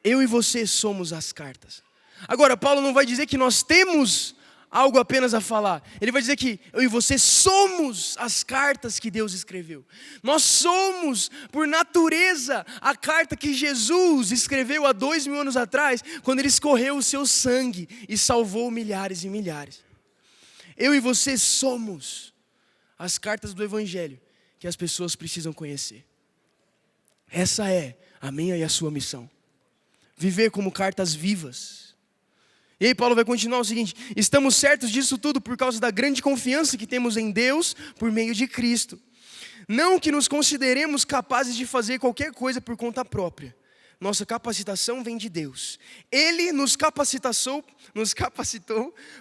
Eu e você somos as cartas. Agora, Paulo não vai dizer que nós temos algo apenas a falar. Ele vai dizer que eu e você somos as cartas que Deus escreveu. Nós somos, por natureza, a carta que Jesus escreveu há 2000 anos atrás, quando Ele escorreu o seu sangue e salvou milhares e milhares. Eu e você somos as cartas do Evangelho que as pessoas precisam conhecer. Essa é a minha e a sua missão. Viver como cartas vivas. E aí Paulo vai continuar o seguinte: estamos certos disso tudo por causa da grande confiança que temos em Deus por meio de Cristo. Não que nos consideremos capazes de fazer qualquer coisa por conta própria. Nossa capacitação vem de Deus. Ele nos capacitou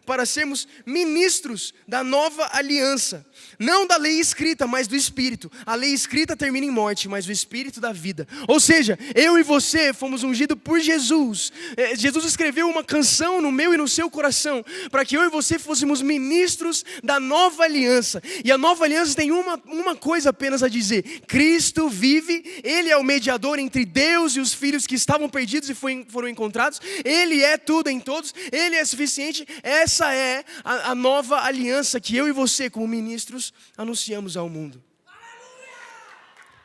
para sermos ministros da nova aliança. Não da lei escrita, mas do Espírito. A lei escrita termina em morte, mas o Espírito dá vida. Ou seja, eu e você fomos ungidos por Jesus. Jesus escreveu uma canção no meu e no seu coração, para que eu e você fôssemos ministros da nova aliança. E a nova aliança tem uma coisa apenas a dizer: Cristo vive, Ele é o mediador entre Deus e os filhos que estavam perdidos e foram encontrados. Ele é tudo em todos, Ele é suficiente. Essa é a nova aliança que eu e você, como ministros, anunciamos ao mundo.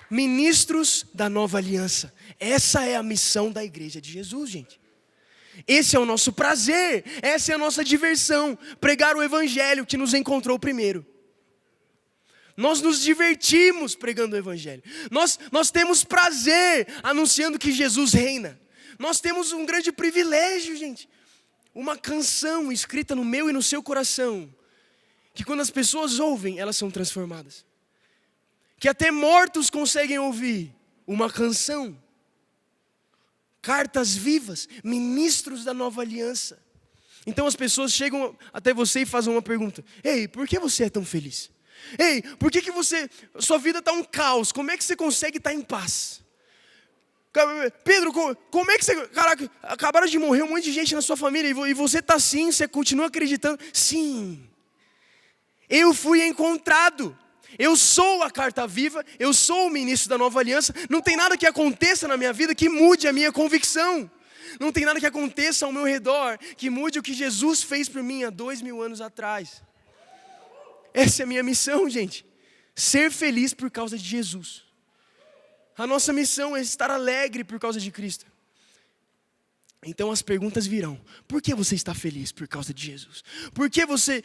Ministros da nova aliança. Essa é a missão da igreja de Jesus, gente. Esse é o nosso prazer, essa é a nossa diversão, pregar o Evangelho que nos encontrou primeiro. Nós nos divertimos pregando o Evangelho. Nós temos prazer anunciando que Jesus reina. Nós temos um grande privilégio, gente. Uma canção escrita no meu e no seu coração, que quando as pessoas ouvem, elas são transformadas. Que até mortos conseguem ouvir uma canção. Cartas vivas, ministros da nova aliança. Então as pessoas chegam até você e fazem uma pergunta: ei, por que você é tão feliz? Ei, por que sua vida está um caos? Como é que você consegue estar em paz? Pedro, como é que você... Caraca, acabaram de morrer um monte de gente na sua família e você está assim, você continua acreditando? Sim, eu fui encontrado. Eu sou a carta viva, eu sou o ministro da nova aliança. Não tem nada que aconteça na minha vida que mude a minha convicção. Não tem nada que aconteça ao meu redor que mude o que Jesus fez por mim há 2000 anos atrás. Essa é a minha missão, gente. Ser feliz por causa de Jesus. A nossa missão é estar alegre por causa de Cristo. Então as perguntas virão. Por que você está feliz por causa de Jesus? Por que você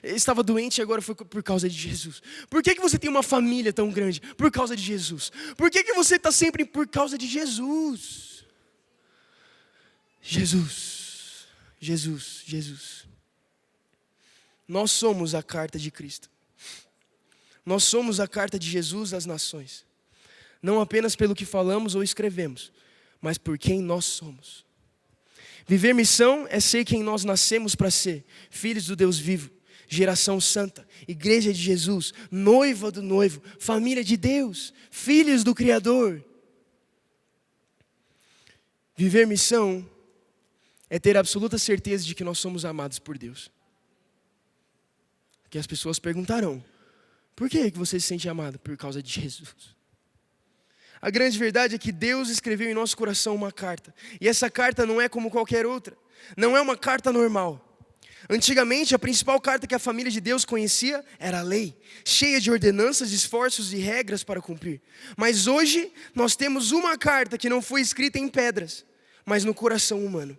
estava doente e agora foi por causa de Jesus? Por que você tem uma família tão grande? Por causa de Jesus. Por que você está sempre por causa de Jesus? Jesus, Jesus, Jesus. Nós somos a carta de Cristo. Nós somos a carta de Jesus às nações. Não apenas pelo que falamos ou escrevemos, mas por quem nós somos. Viver missão é ser quem nós nascemos para ser, filhos do Deus vivo, geração santa, igreja de Jesus, noiva do noivo, família de Deus, filhos do Criador. Viver missão é ter absoluta certeza de que nós somos amados por Deus. Que as pessoas perguntarão, por que você se sente amado? Por causa de Jesus. A grande verdade é que Deus escreveu em nosso coração uma carta. E essa carta não é como qualquer outra. Não é uma carta normal. Antigamente, a principal carta que a família de Deus conhecia era a lei, cheia de ordenanças, esforços e regras para cumprir. Mas hoje, nós temos uma carta que não foi escrita em pedras, mas no coração humano.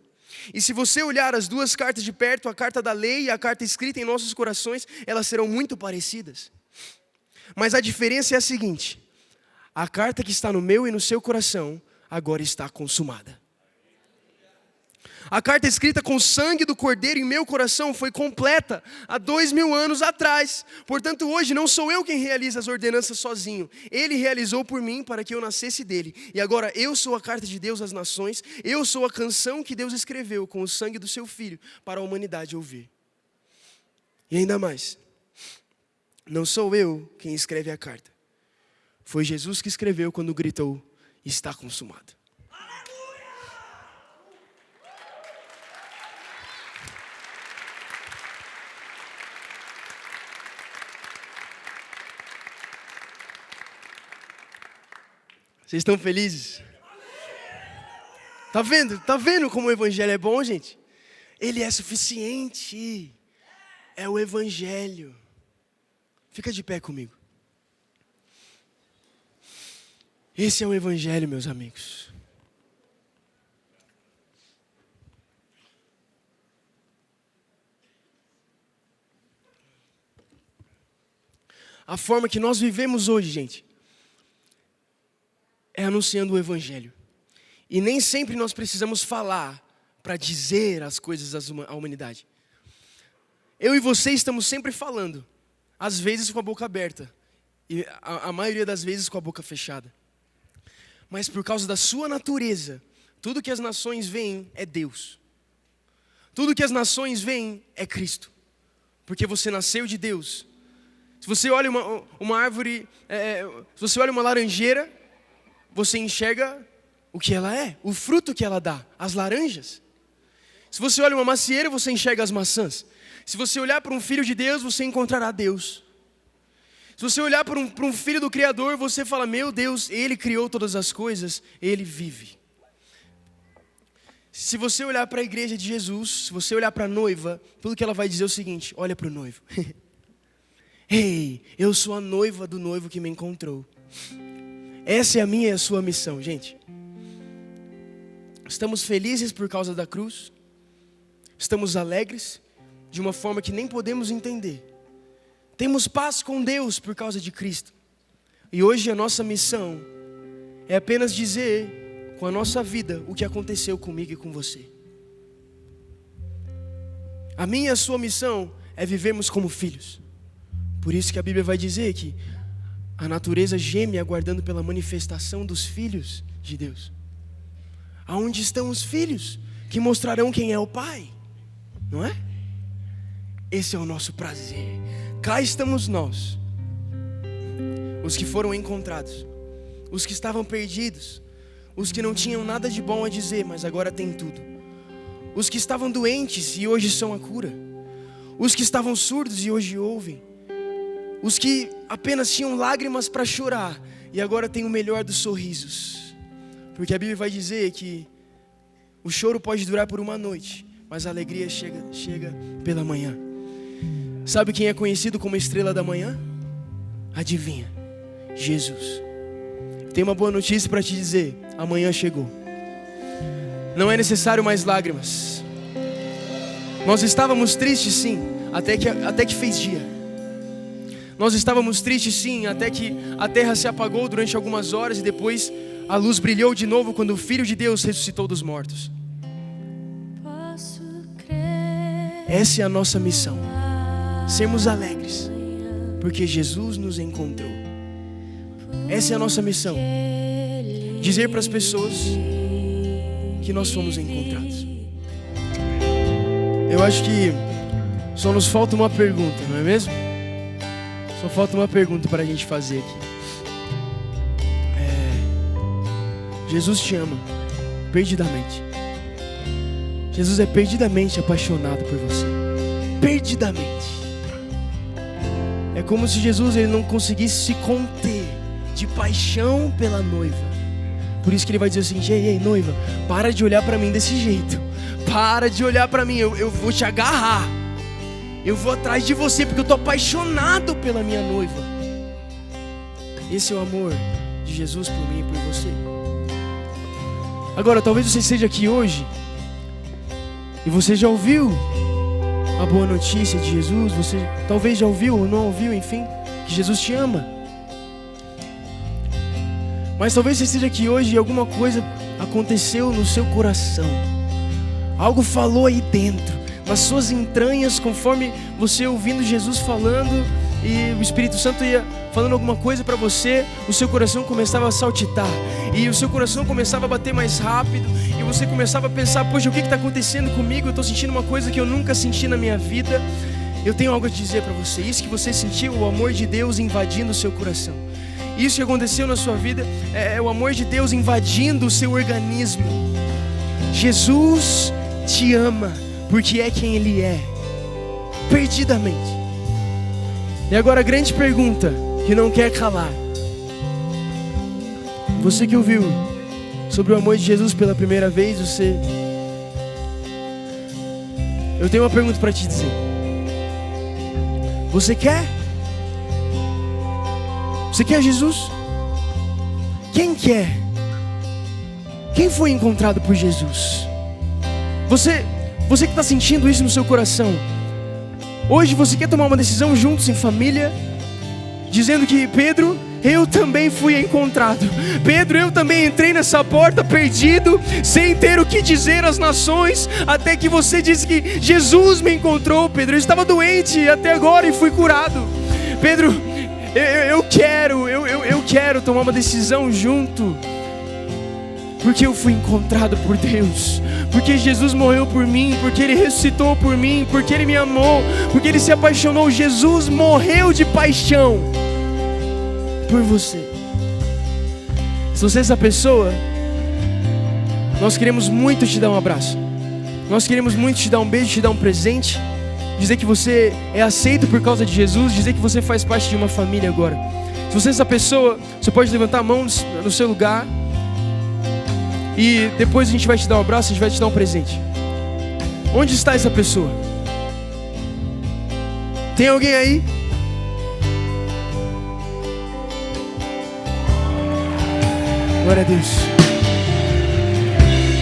E se você olhar as duas cartas de perto, a carta da lei e a carta escrita em nossos corações, elas serão muito parecidas. Mas a diferença é a seguinte: a carta que está no meu e no seu coração agora está consumada. A carta escrita com o sangue do Cordeiro em meu coração foi completa há 2000 anos atrás. Portanto, hoje não sou eu quem realiza as ordenanças sozinho. Ele realizou por mim para que eu nascesse dele. E agora eu sou a carta de Deus às nações. Eu sou a canção que Deus escreveu com o sangue do seu Filho para a humanidade ouvir. E ainda mais, não sou eu quem escreve a carta. Foi Jesus que escreveu quando gritou, está consumado. Vocês estão felizes? Tá vendo? Tá vendo como o evangelho é bom, gente? Ele é suficiente. É o evangelho. Fica de pé comigo. Esse é o evangelho, meus amigos. A forma que nós vivemos hoje, gente, é anunciando o evangelho. E nem sempre nós precisamos falar para dizer as coisas à humanidade. Eu e você estamos sempre falando, às vezes com a boca aberta, e a maioria das vezes com a boca fechada. Mas por causa da sua natureza, tudo que as nações veem é Deus. Tudo que as nações veem é Cristo. Porque você nasceu de Deus. Se você olha uma árvore, se você olha uma laranjeira, você enxerga o que ela é, o fruto que ela dá, as laranjas. Se você olha uma macieira, você enxerga as maçãs. Se você olhar para um filho de Deus, você encontrará Deus. Se você olhar para um filho do Criador, você fala, meu Deus, Ele criou todas as coisas, Ele vive. Se você olhar para a igreja de Jesus, se você olhar para a noiva, tudo que ela vai dizer é o seguinte, olha para o noivo. Ei, eu sou a noiva do noivo que me encontrou. Essa é a minha e a sua missão, gente. Estamos felizes por causa da cruz. Estamos alegres de uma forma que nem podemos entender. Temos paz com Deus por causa de Cristo. E hoje a nossa missão é apenas dizer com a nossa vida o que aconteceu comigo e com você. A minha e a sua missão é vivermos como filhos. Por isso que a Bíblia vai dizer que a natureza geme aguardando pela manifestação dos filhos de Deus. Aonde estão os filhos que mostrarão quem é o Pai? Não é? Esse é o nosso prazer. Cá estamos nós, os que foram encontrados, os que estavam perdidos, os que não tinham nada de bom a dizer, mas agora têm tudo. Os que estavam doentes e hoje são a cura. Os que estavam surdos e hoje ouvem. Os que apenas tinham lágrimas para chorar e agora têm o melhor dos sorrisos. Porque a Bíblia vai dizer que O choro pode durar por uma noite, mas a alegria chega pela manhã. Sabe quem é conhecido como estrela da manhã? Adivinha? Jesus. Tenho uma boa notícia para te dizer: amanhã chegou. Não é necessário mais lágrimas. Nós estávamos tristes sim, até que fez dia. Nós estávamos tristes sim, até que a terra se apagou durante algumas horas e depois a luz brilhou de novo quando o Filho de Deus ressuscitou dos mortos. Essa é a nossa missão: sermos alegres, porque Jesus nos encontrou. Essa é a nossa missão: dizer para as pessoas que nós fomos encontrados. Eu acho que só nos falta uma pergunta, não é mesmo? Só falta uma pergunta para a gente fazer aqui. Jesus te ama perdidamente. Jesus é perdidamente apaixonado por você. Perdidamente. É como se Jesus ele não conseguisse se conter de paixão pela noiva. Por isso que ele vai dizer assim: ei, noiva, para de olhar para mim desse jeito. Para de olhar para mim, eu vou te agarrar. Eu vou atrás de você porque eu estou apaixonado pela minha noiva. Esse é o amor de Jesus por mim e por você. Agora, talvez você esteja aqui hoje e você já ouviu a boa notícia de Jesus. Você talvez já ouviu ou não ouviu, enfim, que Jesus te ama. Mas talvez você esteja aqui hoje e alguma coisa aconteceu no seu coração. Algo falou aí dentro, nas suas entranhas, conforme você ouvindo Jesus falando e o Espírito Santo ia falando alguma coisa para você, o seu coração começava a saltitar e o seu coração começava a bater mais rápido e você começava a pensar: poxa, o que está acontecendo comigo? Eu estou sentindo uma coisa que eu nunca senti na minha vida. Eu tenho algo a dizer para você. Isso que você sentiu, o amor de Deus invadindo o seu coração. Isso que aconteceu na sua vida é o amor de Deus invadindo o seu organismo. Jesus te ama porque é quem Ele é, perdidamente. E agora a grande pergunta que não quer calar: você que ouviu sobre o amor de Jesus pela primeira vez, eu tenho uma pergunta para te dizer. Você quer? Você quer Jesus? Quem quer? Quem foi encontrado por Jesus? Você que está sentindo isso no seu coração, hoje você quer tomar uma decisão juntos em família, dizendo que: Pedro, eu também fui encontrado. Pedro, eu também entrei nessa porta perdido, sem ter o que dizer às nações, até que você disse que Jesus me encontrou. Pedro, eu estava doente até agora e fui curado. Pedro, eu quero tomar uma decisão junto, porque eu fui encontrado por Deus, porque Jesus morreu por mim, porque Ele ressuscitou por mim, porque Ele me amou, porque Ele se apaixonou. Jesus morreu de paixão por você. Se você é essa pessoa, nós queremos muito te dar um abraço, nós queremos muito te dar um beijo, te dar um presente, dizer que você é aceito por causa de Jesus, dizer que você faz parte de uma família agora. Se você é essa pessoa, você pode levantar a mão no seu lugar e depois a gente vai te dar um abraço, a gente vai te dar um presente. Onde está essa pessoa? Tem alguém aí? Glória a Deus.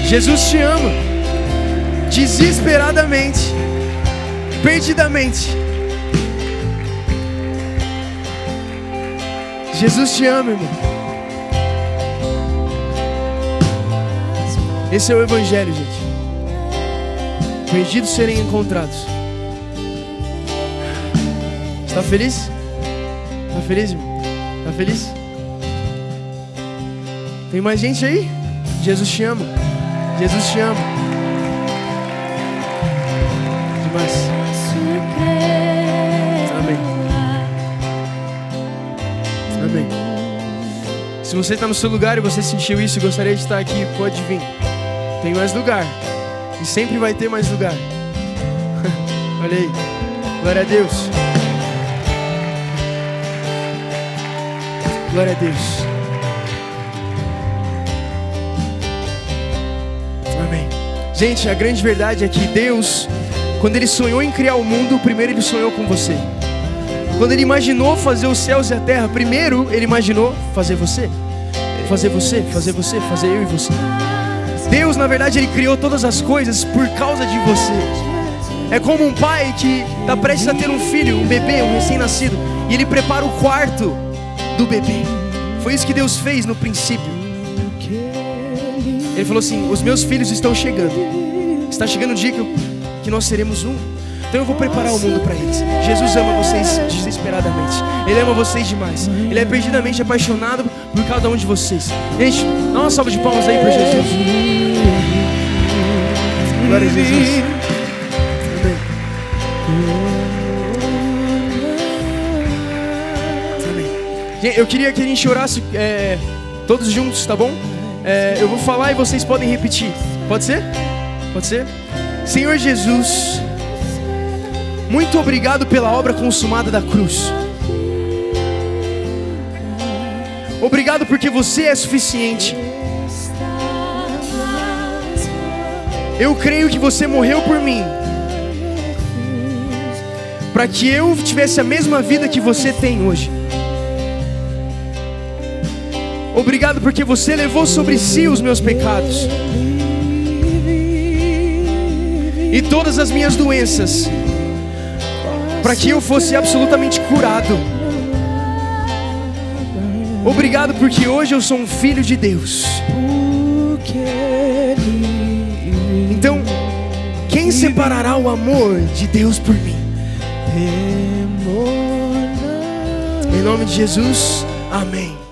Jesus te ama desesperadamente, perdidamente. Jesus te ama, irmão. Esse é o Evangelho, gente. Perdidos serem encontrados. Está feliz? Está feliz, irmão? Está feliz? Tem mais gente aí? Jesus te ama. Jesus te ama. Demais. Amém. Amém. Se você está no seu lugar e você sentiu isso e gostaria de estar aqui, pode vir. Tem mais lugar. E sempre vai ter mais lugar. Olha aí. Glória a Deus. Glória a Deus. Amém. Gente, a grande verdade é que Deus, quando Ele sonhou em criar o mundo, primeiro Ele sonhou com você. Quando Ele imaginou fazer os céus e a terra, primeiro Ele imaginou fazer você. Fazer você, fazer você, fazer eu e você. Deus, na verdade, Ele criou todas as coisas por causa de você. É como um pai que está prestes a ter um filho, um bebê, um recém-nascido, e ele prepara o quarto do bebê. Foi isso que Deus fez no princípio. Ele falou assim: os meus filhos estão chegando. Está chegando o dia que nós seremos um. Então eu vou preparar o mundo para eles. Jesus ama vocês desesperadamente. Ele ama vocês demais. Ele é perdidamente apaixonado por cada um de vocês. Gente, dá uma salva de palmas aí para Jesus. Glória a Jesus. Amém. Gente, eu queria que a gente orasse todos juntos, tá bom? Eu vou falar e vocês podem repetir. Pode ser? Pode ser? Senhor Jesus, muito obrigado pela obra consumada da cruz. Obrigado porque você é suficiente. Eu creio que você morreu por mim, para que eu tivesse a mesma vida que você tem hoje. Obrigado porque você levou sobre si os meus pecados e todas as minhas doenças, para que eu fosse absolutamente curado. Obrigado porque hoje eu sou um filho de Deus. Então, quem separará o amor de Deus por mim? Em nome de Jesus, amém.